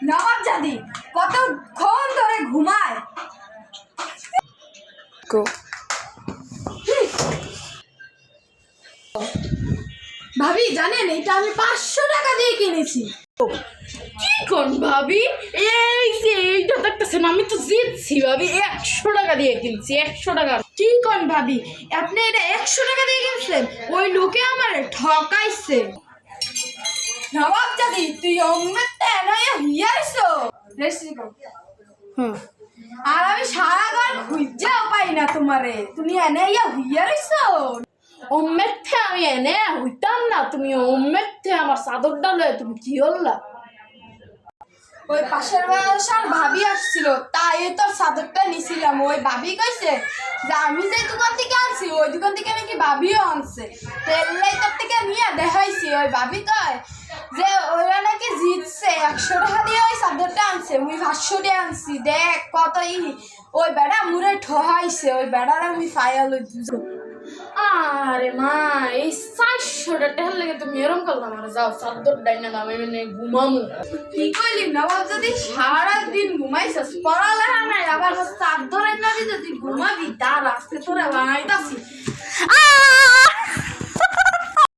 নবাব জাদি কতক্ষণ ধরে ঘুমায়। ভাবি জানেন এটা আমি 500 টাকা দিয়ে কিনেছি। কি কোন ভাবি, এই যে এইটা দেখতেছেন আমি তো জিতছি ভাবি, 100 টাকা দিয়ে কিনছি, 100 টাকা। কি কোন ভাবি আপনি এটা 100 টাকা দিয়ে কিনছেন? ওই লোকে আমার ঠকাইছে। নবাব জাদি তুই অমৃত এনয়ে হিয়ারছো আর আমি সারা ঘর খুঁজেও পাই না তোমারে, তুমি এনে হিয়ারছো। ওমেথে আমি এনে হইতাম না, তুমি ওমেথে আমার চাদরটা লয়ে তুমি কি হল্লা? ওই পাশের বাসার ভাবি আসছিল, তাই তোর চাদরটা নিছিলাম। ওই ভাবি কইছে যে আমি যে দোকান থেকে আনছি ওই দোকান থেকে নাকি ভাবিও আনছে, তেলাই তোর থেকে নিয়ে দেখাইছি। ওই ভাবি কয় যে ওরা নাকি জিতছে, 100 টাকা দিয়ে ওই চাদরটা আনছে, মুই 500 দিয়ে আনছি। দেখ কত ওই বেড়া মুরে ঠহাইছে, ওই বেড়ারা মুই ফায়াল বুঝো। আরে মা, এই 400 টাকার লেগে তুমি এরম করলাম? আমার যাও চাদর ডাইনা দাও, আমি ঘুমামু। কি কইলি নবাব যদি সারাদিন ঘুমাইছিস, পড়ালেখা নাই, আবার চাদর এনে দিতে তুই ঘুমাবি? তার আজকে তোরা বানাইতাছি।